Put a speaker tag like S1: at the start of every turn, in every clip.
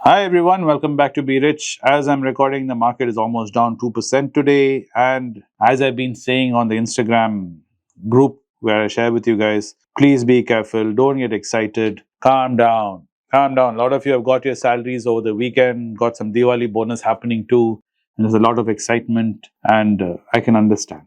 S1: Hi everyone, welcome back to Be Rich. As I'm recording, the market is almost down 2% today. And as I've been saying on the Instagram group where I share with you guys, please be careful. Don't get excited. Calm down. Calm down. A lot of you have got your salaries over the weekend, got some Diwali bonus happening too. And there's a lot of excitement. And I can understand.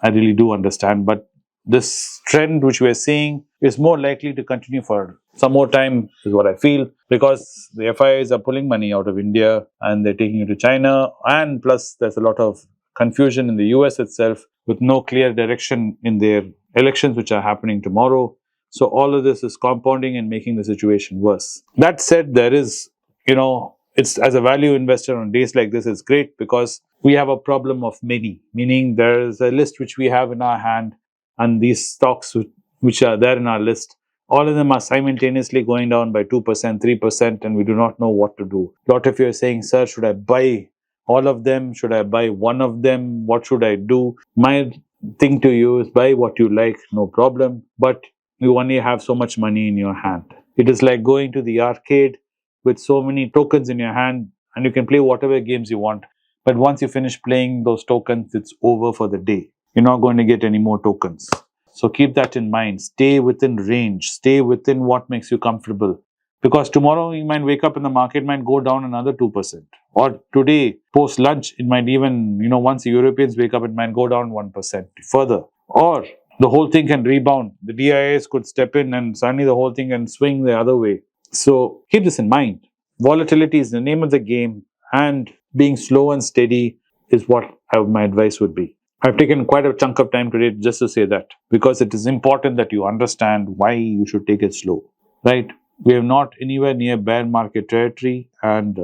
S1: I really do understand. But this trend which we're seeing is more likely to continue for some more time, is what I feel, because the FIIs are pulling money out of India and they're taking it to China. And plus, there's a lot of confusion in the US itself with no clear direction in their elections, which are happening tomorrow. So, all of this is compounding and making the situation worse. That said, there is, it's as a value investor on days like this, it's great because we have a problem of many, meaning there's a list which we have in our hand, and these stocks which are there in our list, all of them are simultaneously going down by 2%, 3%, and we do not know what to do. A lot of you are saying, sir, should I buy all of them? Should I buy one of them? What should I do? My thing to you is buy what you like, no problem, but you only have so much money in your hand. It is like going to the arcade with so many tokens in your hand, and you can play whatever games you want. But once you finish playing those tokens, it's over for the day. You're not going to get any more tokens. So keep that in mind. Stay within range. Stay within what makes you comfortable. Because tomorrow you might wake up and the market might go down another 2%. Or today, post lunch, it might even, once the Europeans wake up, it might go down 1% further. Or the whole thing can rebound. The DIAs could step in and suddenly the whole thing can swing the other way. So keep this in mind. Volatility is the name of the game, and being slow and steady is what my advice would be. I've taken quite a chunk of time today just to say that, because it is important that you understand why you should take it slow, right? We are not anywhere near bear market territory, and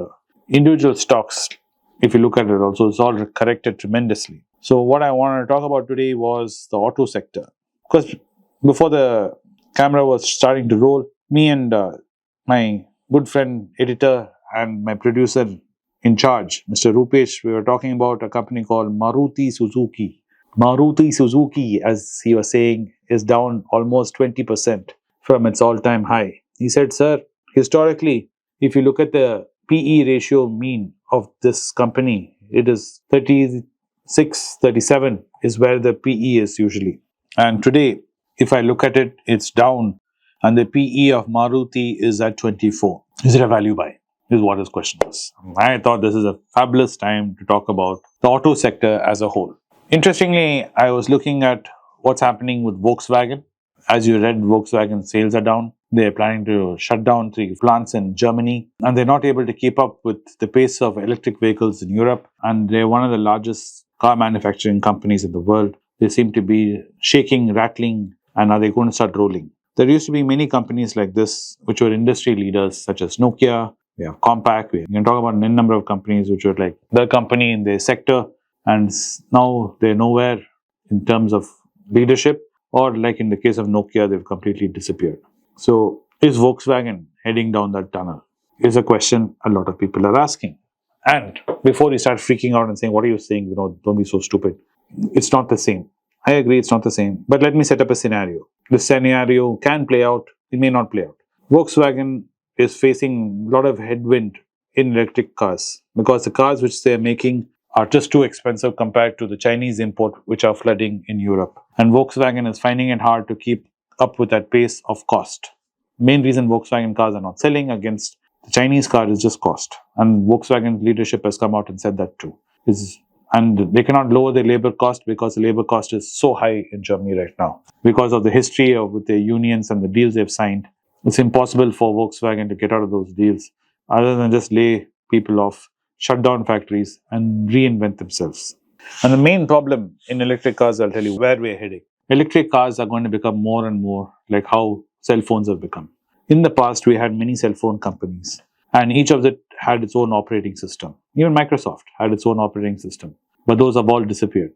S1: individual stocks, if you look at it also, it's all corrected tremendously. So what I wanted to talk about today was the auto sector. Because before the camera was starting to roll, me and my good friend, editor, and my producer in charge, Mr. Rupesh, we were talking about a company called Maruti Suzuki. Maruti Suzuki, as he was saying, is down almost 20% from its all-time high. He said, sir, historically, if you look at the PE ratio mean of this company, it is 36, 37 is where the PE is usually. And today, if I look at it, it's down, and the PE of Maruti is at 24. Is it a value buy? Is what his question was. I thought this is a fabulous time to talk about the auto sector as a whole. Interestingly, I was looking at what's happening with Volkswagen. As you read, Volkswagen sales are down. They're planning to shut down 3 plants in Germany, and they're not able to keep up with the pace of electric vehicles in Europe. And they're one of the largest car manufacturing companies in the world. They seem to be shaking, rattling, and are they going to start rolling? There used to be many companies like this, which were industry leaders, such as Nokia. We have Compaq. We can talk about a number of companies which were like the company in their sector, and now they're nowhere in terms of leadership, or like in the case of Nokia, they've completely disappeared. So is Volkswagen heading down that tunnel? Is a question a lot of people are asking. And before you start freaking out and saying, what are you saying? Don't be so stupid. It's not the same. I agree, it's not the same. But let me set up a scenario. The scenario can play out. It may not play out. Volkswagen is facing a lot of headwind in electric cars because the cars which they're making are just too expensive compared to the Chinese import which are flooding in Europe. And Volkswagen is finding it hard to keep up with that pace of cost. Main reason Volkswagen cars are not selling against the Chinese car is just cost. And Volkswagen leadership has come out and said that too. And they cannot lower their labor cost because the labor cost is so high in Germany right now. Because of the history with their unions and the deals they've signed, it's impossible for Volkswagen to get out of those deals other than just lay people off, shut down factories, and reinvent themselves. And the main problem in electric cars, I'll tell you where we're heading. Electric cars are going to become more and more like how cell phones have become. In the past, we had many cell phone companies, and each of them had its own operating system. Even Microsoft had its own operating system, but those have all disappeared.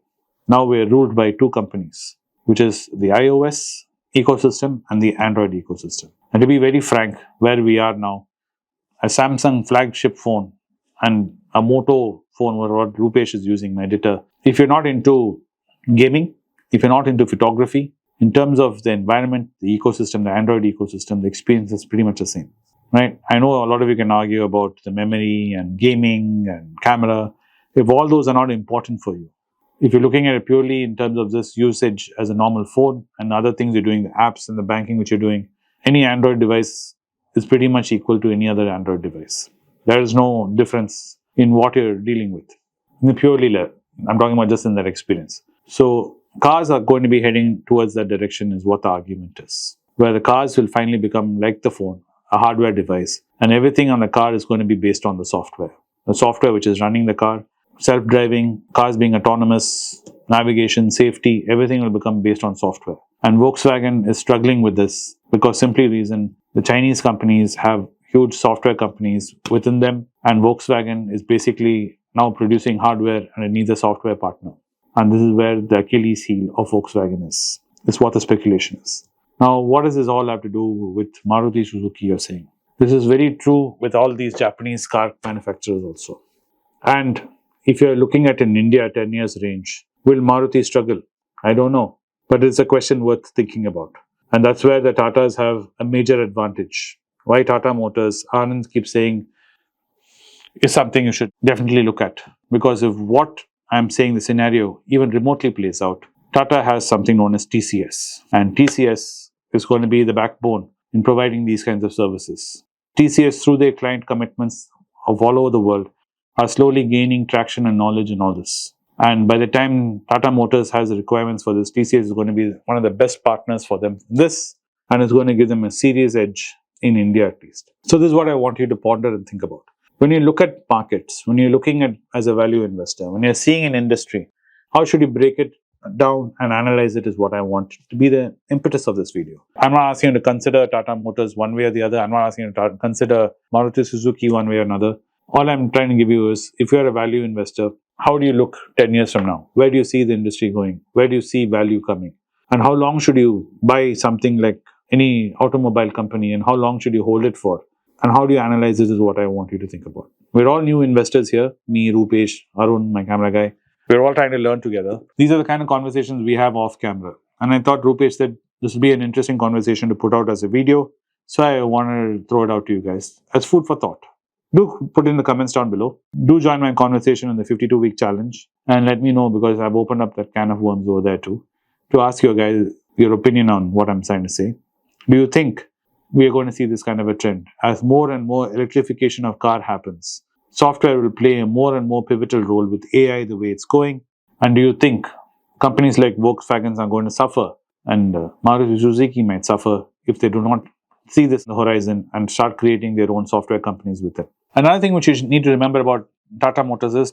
S1: Now we're ruled by 2 companies, which is the iOS ecosystem and the Android ecosystem. And to be very frank, where we are now, a Samsung flagship phone and a Moto phone, what Rupesh is using, my editor, if you're not into gaming, if you're not into photography, in terms of the environment, the ecosystem, the Android ecosystem, the experience is pretty much the same. right? I know a lot of you can argue about the memory and gaming and camera. If all those are not important for you, if you're looking at it purely in terms of this usage as a normal phone and other things you're doing, the apps and the banking which you're doing, any Android device is pretty much equal to any other Android device. There is no difference in what you're dealing with. Purely, I'm talking about just in that experience. So cars are going to be heading towards that direction is what the argument is. Where the cars will finally become like the phone, a hardware device, and everything on the car is going to be based on the software. The software which is running the car, self-driving, cars being autonomous, navigation, safety, everything will become based on software. And Volkswagen is struggling with this because simply reason the Chinese companies have huge software companies within them, and Volkswagen is basically now producing hardware and it needs a software partner. And this is where the Achilles heel of Volkswagen is. This is what the speculation is. Now, what does this all have to do with Maruti Suzuki, you're saying? This is very true with all these Japanese car manufacturers also. And if you're looking at in India 10 years range, will Maruti struggle? I don't know. But it's a question worth thinking about. And that's where the Tatas have a major advantage. Why Tata Motors, Anand keeps saying, is something you should definitely look at. Because if what I'm saying, the scenario even remotely plays out, Tata has something known as TCS. And TCS is going to be the backbone in providing these kinds of services. TCS, through their client commitments of all over the world, are slowly gaining traction and knowledge in all this. And by the time Tata Motors has the requirements for this, TCS is going to be one of the best partners for them in this, and is going to give them a serious edge in India at least. So this is what I want you to ponder and think about. When you look at markets, when you're looking at as a value investor, when you're seeing an industry, how should you break it down and analyze it is what I want to be the impetus of this video. I'm not asking you to consider Tata Motors one way or the other. I'm not asking you to consider Maruti Suzuki one way or another. All I'm trying to give you is, if you're a value investor, how do you look 10 years from now? Where do you see the industry going? Where do you see value coming? And how long should you buy something like any automobile company, and how long should you hold it for? And how do you analyze this is what I want you to think about. We're all new investors here. Me, Rupesh, Arun, my camera guy. We're all trying to learn together. These are the kind of conversations we have off camera. And I thought Rupesh said this would be an interesting conversation to put out as a video. So I wanted to throw it out to you guys as food for thought. Do put in the comments down below. Do join my conversation in the 52-week challenge. And let me know, because I've opened up that can of worms over there too, to ask you guys your opinion on what I'm trying to say. Do you think we are going to see this kind of a trend? As more and more electrification of car happens, software will play a more and more pivotal role with AI the way it's going. And do you think companies like Volkswagen are going to suffer, and Maruti Suzuki might suffer if they do not see this in the horizon and start creating their own software companies with it? Another thing which you need to remember about Tata Motors is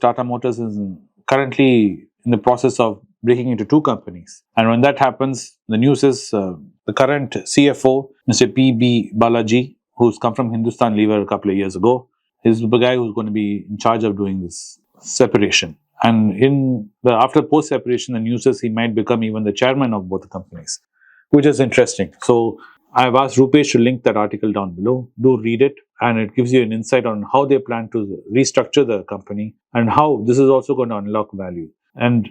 S1: currently in the process of breaking into two companies. And when that happens, the news is the current CFO, Mr. P.B. Balaji, who's come from Hindustan Lever a couple of years ago, is the guy who's going to be in charge of doing this separation. And after post-separation, the news is he might become even the chairman of both the companies, which is interesting. So I've asked Rupesh to link that article down below. Do read it, and it gives you an insight on how they plan to restructure the company and how this is also going to unlock value. And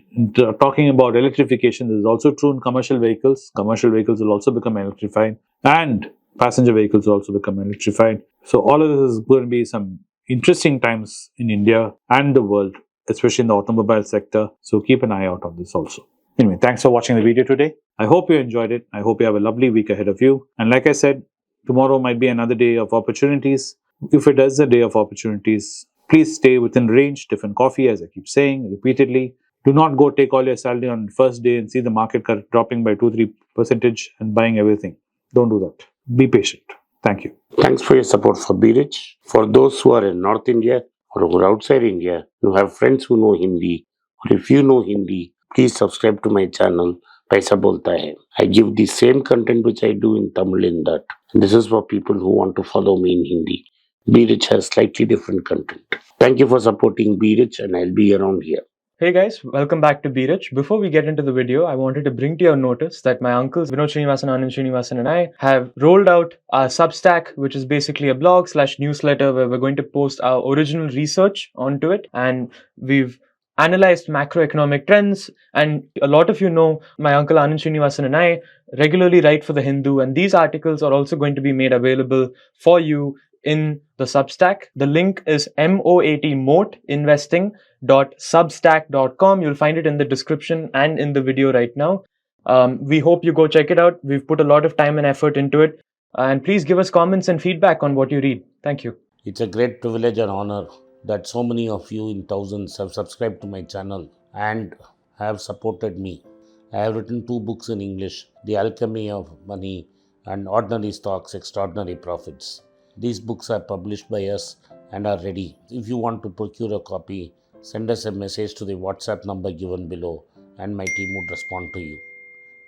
S1: talking about electrification, this is also true in commercial vehicles. Commercial vehicles will also become electrified, and passenger vehicles will also become electrified. So all of this is going to be some interesting times in India and the world, especially in the automobile sector. So keep an eye out on this also. Anyway, thanks for watching the video today. I hope you enjoyed it. I hope you have a lovely week ahead of you. And like I said, tomorrow might be another day of opportunities. If it is a day of opportunities, please stay within range. Different coffee, as I keep saying repeatedly. Do not go take all your salary on the first day and see the market dropping by 2-3% and buying everything. Don't do that. Be patient. Thank you.
S2: Thanks for your support for Be Rich. For those who are in North India or who are outside India, you have friends who know Hindi, or if you know Hindi, please subscribe to my channel, Paisa Boltha Hai. I give the same content which I do in Tamil in that. And this is for people who want to follow me in Hindi. Be Rich has slightly different content. Thank you for supporting Be Rich, and I'll be around here.
S3: Hey guys, welcome back to Be Rich. Before we get into the video, I wanted to bring to your notice that my uncles Vinod Srinivasan, Anand Srinivasan and I have rolled out our Substack, which is basically a blog/newsletter where we're going to post our original research onto it. And we've analyzed macroeconomic trends, and a lot of you know my uncle Anand Srinivasan and I regularly write for The Hindu, and these articles are also going to be made available for you in the Substack. The link is moatinvesting.substack.com. You'll find it in the description and in the video right now. We hope you go check it out. We've put a lot of time and effort into it. And please give us comments and feedback on what you read. Thank you.
S2: It's a great privilege and honor that so many of you in thousands have subscribed to my channel and have supported me. I have written 2 books in English, The Alchemy of Money and Ordinary Stocks, Extraordinary Profits. These books are published by us and are ready. If you want to procure a copy, send us a message to the WhatsApp number given below and my team would respond to you.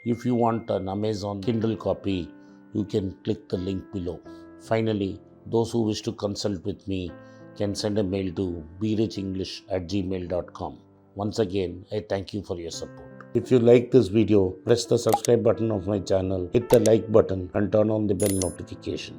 S2: If you want an Amazon Kindle copy, you can click the link below. Finally, those who wish to consult with me can send a mail to berichenglish@gmail.com. Once again, I thank you for your support. If you like this video, press the subscribe button of my channel, hit the like button and turn on the bell notification.